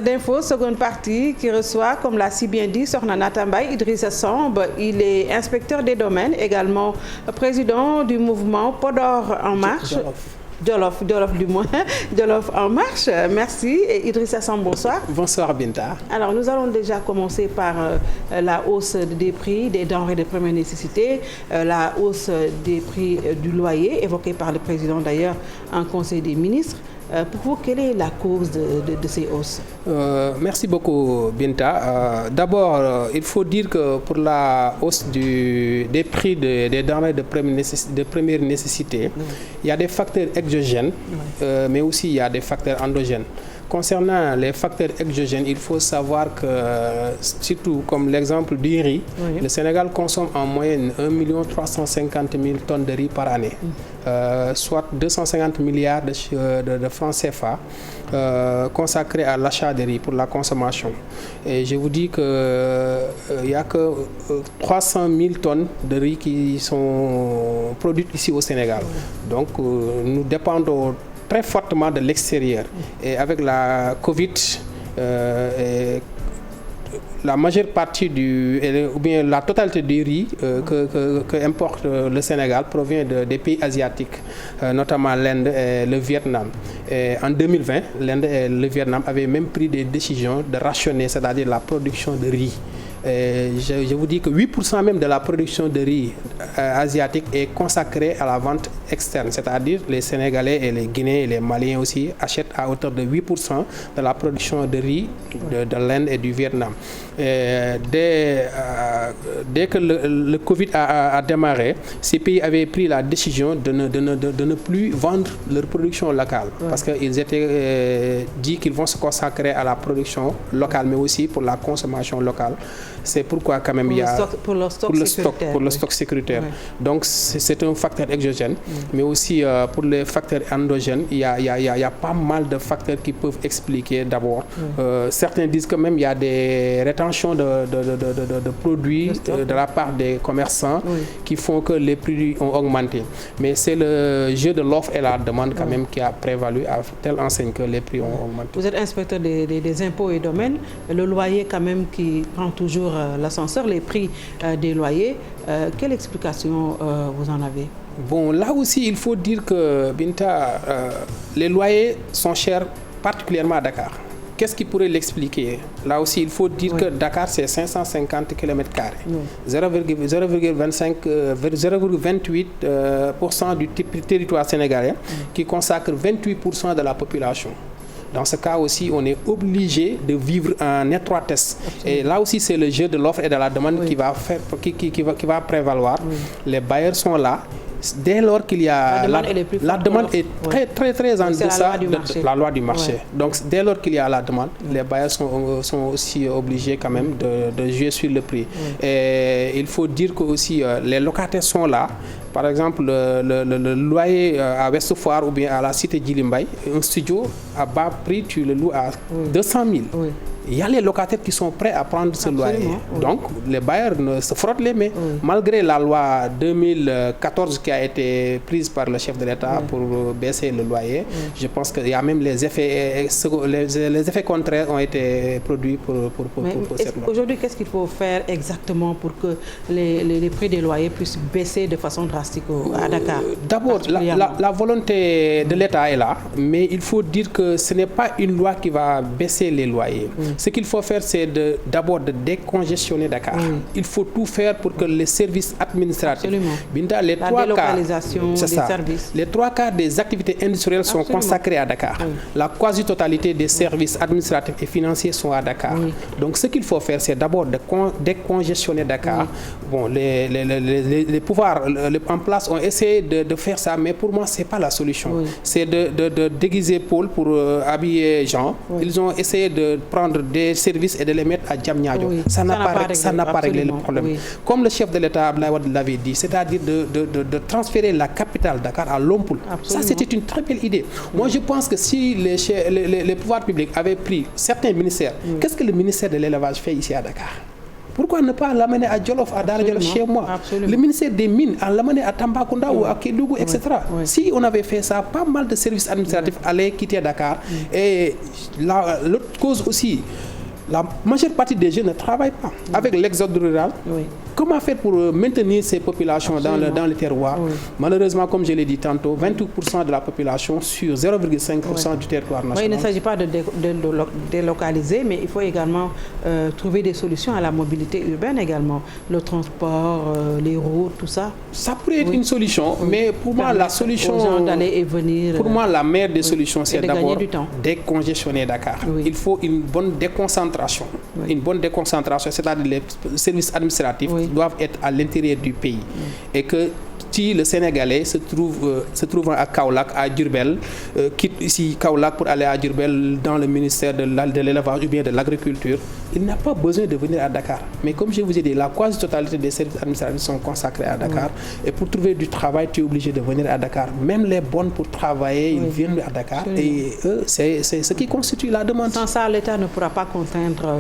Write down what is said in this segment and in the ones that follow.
D'info, seconde partie, qui reçoit, comme l'a si bien dit, Sokhna Nata Mbaye, Idrissa Samb. Il est inspecteur des domaines, également président du mouvement Podor en marche. Jolof du moins, Jolof en marche. Merci. Et Idrissa Samb, bonsoir. Bonsoir Binta. Alors nous allons déjà commencer par la hausse des prix des denrées de première nécessité, la hausse des prix du loyer, évoquée par le président d'ailleurs en Conseil des ministres. Pour vous, quelle est la cause de ces hausses? Merci beaucoup Binta. D'abord, il faut dire que pour la hausse des prix des denrées de première nécessité, il y a des facteurs exogènes, mais aussi il y a des facteurs endogènes. Concernant les facteurs exogènes, il faut savoir que, surtout comme l'exemple du riz, le Sénégal consomme en moyenne 1 350 000 tonnes de riz par année, soit 250 milliards de francs CFA consacrés à l'achat de riz pour la consommation. Et je vous dis qu'il n'y a que 300 000 tonnes de riz qui sont produites ici au Sénégal. Donc nous dépendons très fortement de l'extérieur. Et avec la Covid, la majeure partie ou bien la totalité du riz que importe le Sénégal provient des pays asiatiques, notamment l'Inde et le Vietnam. Et en 2020, l'Inde et le Vietnam avaient même pris des décisions de rationner, c'est-à-dire la production de riz. Je vous dis que 8% même de la production de riz asiatique est consacrée à la vente externe, c'est-à-dire les Sénégalais et les Guinéens et les Maliens aussi achètent à hauteur de 8% de la production de riz de l'Inde et du Vietnam. Dès que le Covid a démarré, ces pays avaient pris la décision de ne plus vendre leur production locale, parce qu'ils étaient dit qu'ils vont se consacrer à la production locale, mais aussi pour la consommation locale. C'est pourquoi quand même il y a pour le stock sécuritaire. Donc c'est un facteur exogène, mais aussi pour les facteurs endogènes, il y a pas mal de facteurs qui peuvent expliquer d'abord. Certains disent que même il y a des rétentions de produits de la part des commerçants qui font que les prix ont augmenté. Mais c'est le jeu de l'offre et la demande quand même qui a prévalu à telle enseigne que les prix ont augmenté. Vous êtes inspecteur des impôts et domaines, le loyer quand même qui prend toujours l'ascenseur, les prix des loyers. Quelle explication vous en avez? Bon, là aussi, il faut dire que, Binta, les loyers sont chers, particulièrement à Dakar. Qu'est-ce qui pourrait l'expliquer? Là aussi, il faut dire que Dakar, c'est 550 km². 0,28% du territoire sénégalais qui consacre 28% de la population. Dans ce cas aussi, on est obligé de vivre en étroitesse. Et là aussi, c'est le jeu de l'offre et de la demande qui va va prévaloir. Les bailleurs sont là. Dès lors qu'il y a la demande est très en deçà de la loi du marché. Donc dès lors qu'il y a la demande, les bailleurs sont aussi obligés quand même de jouer sur le prix. Et il faut dire que aussi les locataires sont là. Par exemple, le loyer à Ouest Foire ou bien à la cité Djilimbaye, un studio à bas prix, tu le loues à 200 000. Il y a les locataires qui sont prêts à prendre ce loyer. Donc, les bailleurs se frottent les mains. Malgré la loi 2014 qui a été prise par le chef de l'État pour baisser le loyer, je pense qu'il y a même les effets contraires ont été produits pour cette loi. Aujourd'hui, qu'est-ce qu'il faut faire exactement pour que les prix des loyers puissent baisser de façon drastique à Dakar? D'abord, la volonté de l'État est là, mais il faut dire que ce n'est pas une loi qui va baisser les loyers. Ce qu'il faut faire, c'est d'abord de décongestionner Dakar. Il faut tout faire pour que les services administratifs, Binta, les trois quarts des activités industrielles sont consacrées à Dakar. La quasi-totalité des services administratifs et financiers sont à Dakar. Donc ce qu'il faut faire, c'est d'abord de décongestionner Dakar. Bon, les pouvoirs en place ont essayé de faire ça, mais pour moi, ce n'est pas la solution. C'est de déguiser Paul pour habiller Jean. Ils ont essayé de prendre des services et de les mettre à Diamniadio. Ça n'a pas réglé le problème. Comme le chef de l'État Abdoulaye Wade l'avait dit, c'est-à-dire de transférer la capitale Dakar à Lompoul. Ça, c'était une très belle idée. Moi, je pense que si les pouvoirs publics avaient pris certains ministères, qu'est-ce que le ministère de l'élevage fait ici à Dakar? Pourquoi ne pas l'amener à Jolof, à Dara Jolof, chez moi? Absolument. Le ministère des Mines, à l'amener à Tambacounda ou à Kédougou, etc. Si on avait fait ça, pas mal de services administratifs allaient quitter Dakar. Et l'autre cause aussi, la majeure partie des jeunes ne travaillent pas. Avec l'exode rural, comment faire pour maintenir ces populations dans le terroir? Malheureusement, comme je l'ai dit tantôt, 28% de la population sur 0,5% du territoire national. Il ne s'agit pas de délocaliser, mais il faut également trouver des solutions à la mobilité urbaine également. Le transport, les routes, tout ça. Ça pourrait être une solution, mais pour moi, la solution... Aux gens d'aller et venir. Pour moi, la meilleure des solutions, c'est d'abord décongestionner Dakar. Il faut une bonne déconcentration. Une bonne déconcentration, c'est-à-dire les services administratifs doivent être à l'intérieur du pays. Et que si le Sénégalais se trouve à Kaolack, à Diourbel, quitte ici Kaolack pour aller à Diourbel dans le ministère de l'élevage ou bien de l'agriculture, il n'a pas besoin de venir à Dakar. Mais comme je vous ai dit, la quasi-totalité des services administratifs sont consacrés à Dakar. Et pour trouver du travail, tu es obligé de venir à Dakar. Même les bonnes pour travailler, ils viennent à Dakar. Et eux, c'est ce qui constitue la demande. Sans ça, l'État ne pourra pas contraindre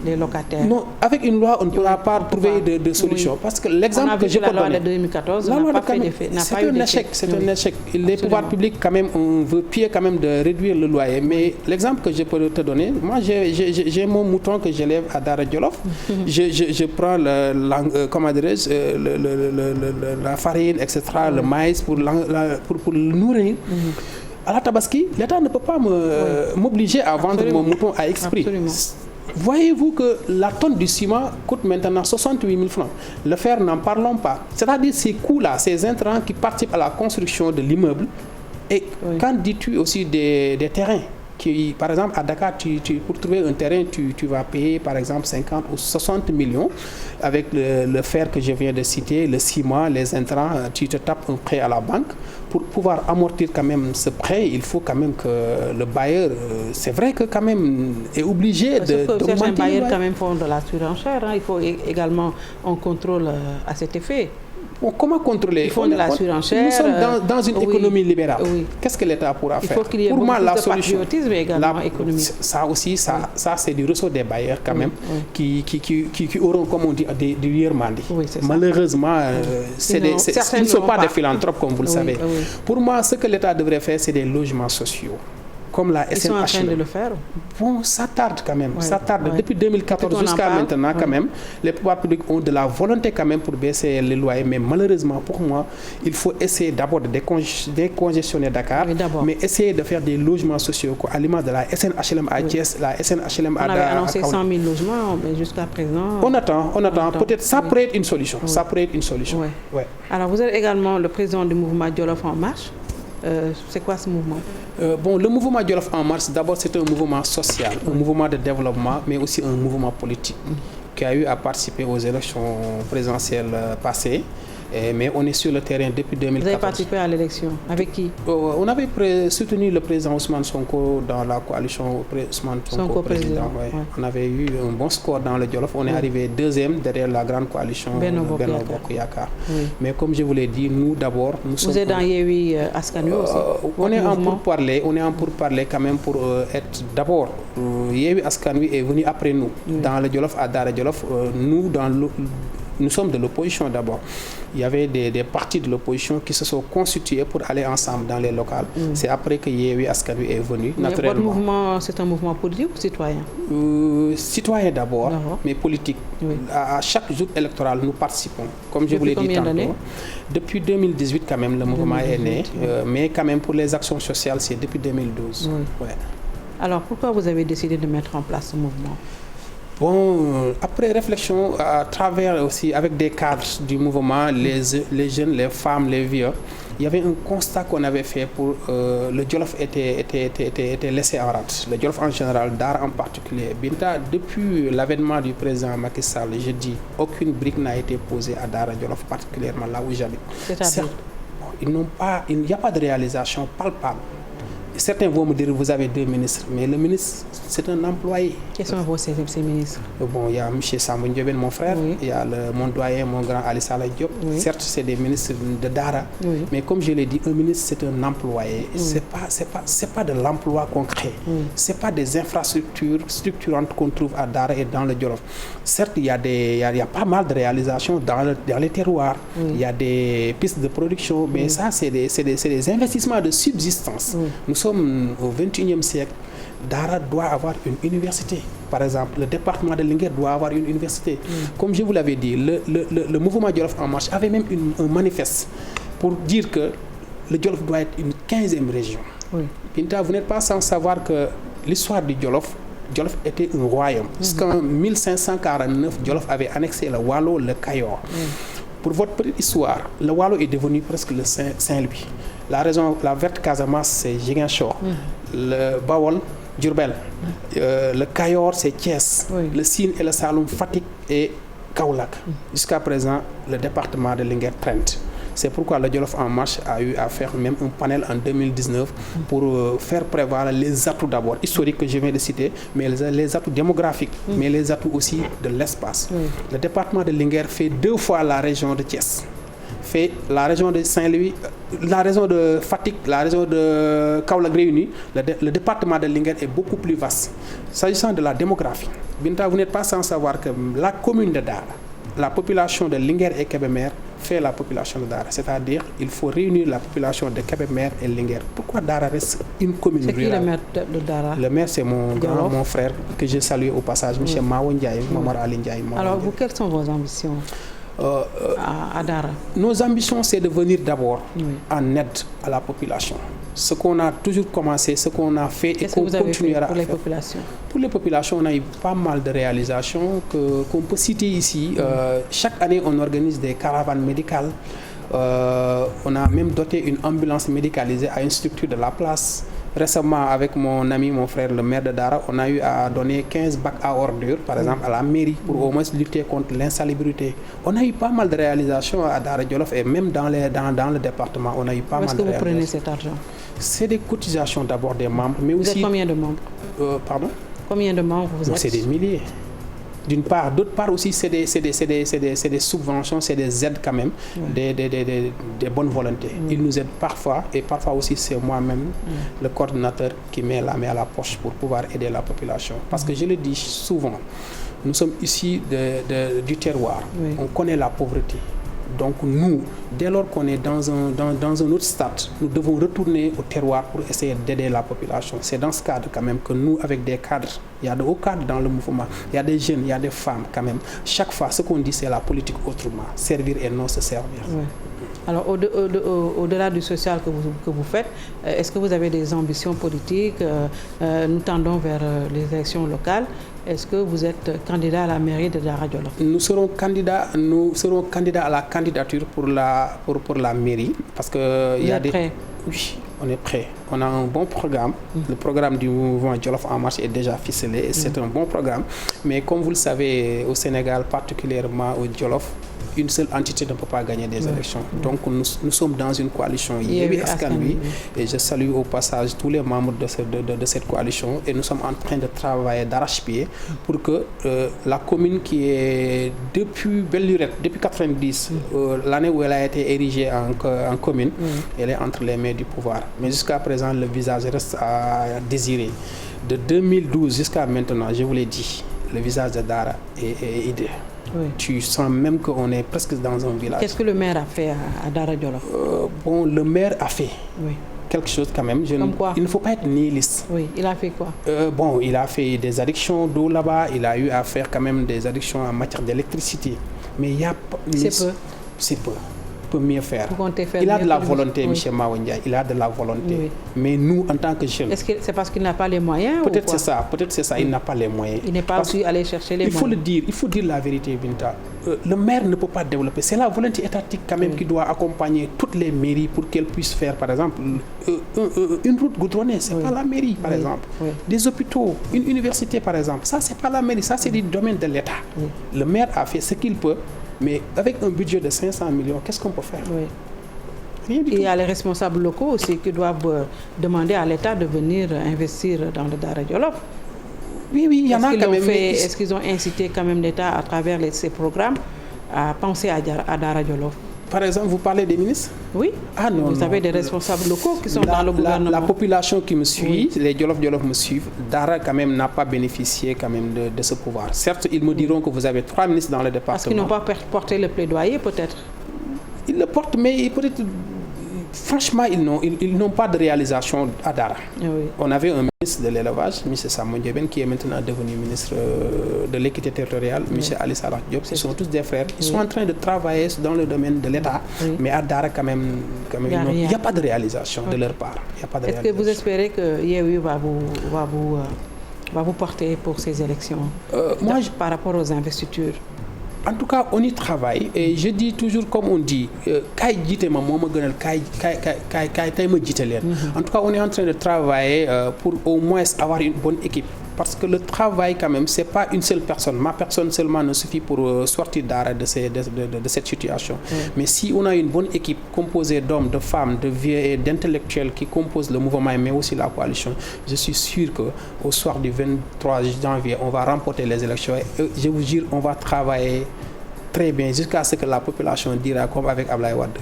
les locataires. Non, avec une loi, on ne pourra pas trouver de solution. Parce que l'exemple que je peux donner... La loi de 2014 n'a pas fait d'effet. C'est un échec. Les pouvoirs publics, quand même, on veut pied quand même de réduire le loyer. Mais l'exemple que je peux te donner, moi, j'ai mon mouton que j'élève à Dara Jolof. Je prends la farine, etc., le maïs pour le nourrir. À la Tabaski, l'État ne peut pas m'obliger à vendre mon mouton à X prix. Voyez-vous que la tonne du ciment coûte maintenant 68 000 francs. Le fer, n'en parlons pas. C'est-à-dire ces coûts-là, ces intrants qui participent à la construction de l'immeuble. Et qu'en dis-tu aussi des terrains? Par exemple, à Dakar, pour trouver un terrain, tu vas payer par exemple 50 ou 60 millions avec le fer que je viens de citer, le ciment, les intrants. Tu te tapes un prêt à la banque. Pour pouvoir amortir quand même ce prêt, il faut quand même que le bailleur, c'est vrai que quand même est obligé de... Certains bailleurs quand même font de la surenchère. Il faut également un contrôle à cet effet. Bon, comment contrôler? Ils font de la surenchère. Nous sommes dans une économie libérale. Qu'est-ce que l'État pourra faire? Il faut qu'il y ait pour moi, la de solution, patriotisme également économique. Ça aussi, ça c'est du ressort des bailleurs quand même, qui auront, comme on dit, du yërmande. Malheureusement, ils ne sont pas des philanthropes, comme vous le savez. Pour moi, ce que l'État devrait faire, c'est des logements sociaux. Comme la SNHLM. Ils sont en train de le faire. Bon, ça tarde quand même. Ça tarde. Depuis 2014 jusqu'à maintenant, quand même, les pouvoirs publics ont de la volonté quand même pour baisser les loyers. Mais malheureusement, pour moi, il faut essayer d'abord de décongestionner Dakar, mais essayer de faire des logements sociaux, à l'image de la SNHLM à Thiès, la SNHLM à Dakar. On avait annoncé 100 000 logements, mais jusqu'à présent... On attend. Peut-être ça pourrait être une solution. Ça pourrait être une solution. Alors, vous êtes également le président du mouvement Jolof en marche. C'est quoi ce mouvement? Le mouvement Jolof en marche, d'abord, c'est un mouvement social, un mouvement de développement, mais aussi un mouvement politique qui a eu à participer aux élections présidentielles passées. Mais on est sur le terrain depuis 2014. Vous avez participé à l'élection. Avec qui? On avait soutenu le président Ousmane Sonko dans la coalition Ousmane Sonko président. On avait eu un bon score dans le Jolof. On est arrivé deuxième derrière la grande coalition Benno Bokk Yakaar. Mais comme je vous l'ai dit, nous d'abord... Vous êtes dans Yewwi Askan Wi aussi? On est en pourparlers quand même pour être d'abord... Yewwi Askan Wi est venu après nous. Dans le Jolof, à Dara Jolof, nous sommes de l'opposition d'abord. Il y avait des partis de l'opposition qui se sont constitués pour aller ensemble dans les locales. C'est après que Yewwi Askan Wi est venu, naturellement. Votre mouvement, c'est un mouvement politique ou citoyen? Citoyen d'abord, mais politique. À chaque jour électoral, nous participons. Comme je vous l'ai dit tantôt. Depuis 2018, quand même, le mouvement est né. Mais quand même, pour les actions sociales, c'est depuis 2012. Alors, pourquoi vous avez décidé de mettre en place ce mouvement? Bon, après réflexion, à travers aussi avec des cadres du mouvement, les jeunes, les femmes, les vieux, il y avait un constat qu'on avait fait pour le Jolof était laissé en rade. Le Jolof en général, Dara en particulier. Binta, depuis l'avènement du président Macky Sall, je dis, aucune brique n'a été posée à Dara Jolof, particulièrement là où j'habite. C'est-à-dire? Il n'y a pas de réalisation palpable. Certains vont me dire, vous avez 2 ministres, mais le ministre, c'est un employé. Quels sont ces ministres? Bon, il y a M. Sambou Ndiobène, mon frère, il y a mon doyen, mon grand Ali Saleh Diop. Certes, c'est des ministres de Dara, mais comme je l'ai dit, un ministre, c'est un employé. C'est pas de l'emploi concret. C'est pas des infrastructures structurantes qu'on trouve à Dara et dans le Djolof. Certes, il y a pas mal de réalisations dans les terroirs. Il y a des pistes de production, mais ça, c'est des investissements de subsistance. Nous sommes au XXIe siècle. Dara doit avoir une université. Par exemple, le département de Linguère doit avoir une université. Comme je vous l'avais dit, le mouvement Djolof En Marche avait même un manifeste pour dire que le Djolof doit être une 15e région. Binta, vous n'êtes pas sans savoir que l'histoire du Djolof était un royaume. Jusqu'en 1549, Djolof avait annexé le Waalo, le Kayor. Pour votre petite histoire, le Waalo est devenu presque le Saint-Louis. La verte Casamance, c'est Ziguinchor. Le Bawol, Diourbel. Le Kayor, c'est Thiès. Le Sine et le Saloum, Fatick et Kaolack. Jusqu'à présent, le département de Linguère Trent. C'est pourquoi le Djolof En Marche a eu à faire même un panel en 2019 pour faire prévoir les atouts d'abord historiques que je viens de citer, mais les atouts démographiques, mais les atouts aussi de l'espace. Le département de Linguère fait 2 fois la région de Thiès, fait la région de Saint-Louis, la région de Fatick, la région de Kaolack réunie. Le département de Linguère est beaucoup plus vaste. S'agissant de la démographie, Binta, vous n'êtes pas sans savoir que la commune de Dara, la population de Linguère et Kébémer fait la population de Dara. C'est-à-dire qu'il faut réunir la population de Kébémer et Linguère. Pourquoi Dara reste une commune rurale? C'est qui le maire de Dara? Le maire, c'est mon frère, que j'ai salué au passage, M. Mawo Ndiaye, Momar Ali Ndiaye. Alors, vous, quelles sont vos ambitions à Dara? Nos ambitions, c'est de venir d'abord en aide à la population. Ce qu'on a toujours commencé, ce qu'on a fait et qu'on continuera à faire. Pour les populations? Pour les populations, on a eu pas mal de réalisations qu'on peut citer ici. Chaque année, on organise des caravanes médicales. On a même doté une ambulance médicalisée à une structure de la place. Récemment, avec mon ami, mon frère, le maire de Dara, on a eu à donner 15 bacs à ordures, par exemple, à la mairie, pour au moins lutter contre l'insalubrité. On a eu pas mal de réalisations à Dara Djolof et même dans le département, on a eu pas mal de réalisations. Où est-ce que vous prenez cet argent? C'est des cotisations d'abord des membres, mais aussi... Vous êtes combien de membres? Pardon? Combien de membres vous êtes? C'est des milliers. D'une part. D'autre part aussi, c'est des subventions, c'est des aides quand même, des bonnes volontés. Ils nous aident parfois, et parfois aussi c'est moi-même, le coordinateur, qui met la main à la poche pour pouvoir aider la population. Parce que je le dis souvent, nous sommes ici du terroir, on connaît la pauvreté. Donc nous, dès lors qu'on est dans un autre stade, nous devons retourner au terroir pour essayer d'aider la population. C'est dans ce cadre quand même que nous, avec des cadres, il y a de hauts cadres dans le mouvement, il y a des jeunes, il y a des femmes quand même. Chaque fois, ce qu'on dit, c'est la politique autrement, servir et non se servir. Alors, au-delà du social que vous faites, est-ce que vous avez des ambitions politiques? Nous tendons vers les élections locales. Est-ce que vous êtes candidat à la mairie de Dara Djolof? Nous serons candidats à la candidature pour la mairie. Parce que vous êtes prêts? Oui, on est prêts. On a un bon programme. Le programme du mouvement Djolof En Marche est déjà ficelé et c'est un bon programme. Mais comme vous le savez, au Sénégal, particulièrement au Djolof, une seule entité ne peut pas gagner des élections. Donc nous sommes dans une coalition Yewwi Askan Wi et je salue au passage tous les membres de cette coalition et nous sommes en train de travailler d'arrache-pied pour que la commune qui est depuis belle lurette, depuis 1990, l'année où elle a été érigée en commune, elle est entre les mains du pouvoir. Mais jusqu'à présent, le visage reste à désirer. De 2012 jusqu'à maintenant, je vous l'ai dit, le visage de Dara est hideux. Tu sens même qu'on est presque dans un village. Qu'est-ce que le maire a fait à Dara Djolof? Bon, le maire a fait quelque chose quand même. Comme quoi? Il ne faut pas être nihiliste. Oui, il a fait quoi? Bon, il a fait des addictions d'eau là-bas. Il a eu à faire quand même des addictions en matière d'électricité. Mais il y a... C'est peu. C'est peu. Peut mieux faire. Il a de la volonté, M. Mawo Ndiaye, il a de la volonté. Mais nous, en tant que jeunes... Est-ce que c'est parce qu'il n'a pas les moyens? Peut-être c'est ça, il n'a pas les moyens. Il n'est pas aussi allé chercher les moyens. Il faut dire la vérité, Binta. Le maire ne peut pas développer. C'est la volonté étatique quand même qui doit accompagner toutes les mairies pour qu'elles puissent faire, par exemple, une route goudronnée, c'est pas la mairie, par exemple. Des hôpitaux, une université, par exemple. Ça, c'est pas la mairie, ça, c'est du domaine de l'État. Le maire a fait ce qu'il peut. Mais avec un budget de 500 millions, qu'est-ce qu'on peut faire? Rien du tout. Il y a les responsables locaux aussi qui doivent demander à l'État de venir investir dans le Daara Jolof. Oui, il y en a quand même. Est-ce qu'ils ont incité quand même l'État à travers ces programmes à penser à Daara Jolof? Par exemple, vous parlez des ministres? Oui. Ah non, vous avez des responsables locaux qui sont dans le gouvernement. La population qui me suit, les Jolof me suivent. Daara quand même n'a pas bénéficié quand même de ce pouvoir. Certes, ils me diront que vous avez 3 ministres dans le département. Parce qu'ils n'ont pas porté le plaidoyer peut-être. Ils le portent, mais peut-être... Franchement, ils n'ont pas de réalisation à Daara. Oui. On avait un ministre de l'élevage, M. Samba Ndiobène, qui est maintenant devenu ministre de l'équité territoriale, M. Ali Salah Diop. Ils sont tous des frères. Ils sont en train de travailler dans le domaine de l'État, mais à Daara, quand même il n'y a pas de réalisation de leur part. Est-ce que vous espérez que Yewwi va vous porter pour ces élections par rapport aux investitures? En tout cas, on y travaille et je dis toujours comme on dit, en tout cas, on est en train de travailler pour au moins avoir une bonne équipe. Parce que le travail, quand même, ce n'est pas une seule personne. Ma personne seulement ne suffit pour sortir Daara de cette situation. Mais si on a une bonne équipe composée d'hommes, de femmes, de vieux et d'intellectuels qui composent le mouvement, mais aussi la coalition, je suis sûr qu'au soir du 23 janvier, on va remporter les élections. Et je vous jure, on va travailler très bien jusqu'à ce que la population dira comme avec Ablaye Wade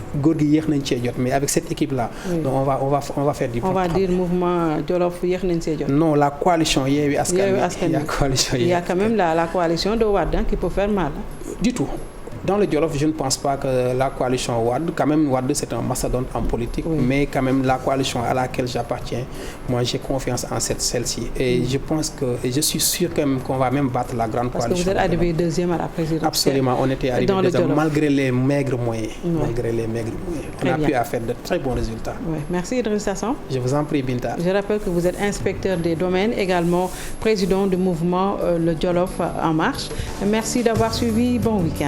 mais avec cette équipe là on va faire du bon travail. On va dire mouvement Jolof yéex nañ see jot. Non, la coalition Yewwi Askan Wi. Il y a quand même la coalition de Wade qui peut faire mal. Du tout. Dans le Jolof, je ne pense pas que la coalition Wade, quand même Wade c'est un mastodonte en politique, mais quand même la coalition à laquelle j'appartiens, moi j'ai confiance en celle-ci. Et je pense je suis sûr quand même qu'on va même battre la grande coalition. Parce que vous êtes arrivé deuxième à la présidentielle. Absolument, on était arrivé deuxième malgré les maigres moyens. On a pu faire de très bons résultats. Merci Idrissa Samb. Je vous en prie Binta. Je rappelle que vous êtes inspecteur des domaines, également président du mouvement Le Jolof en marche. Merci d'avoir suivi. Bon week-end.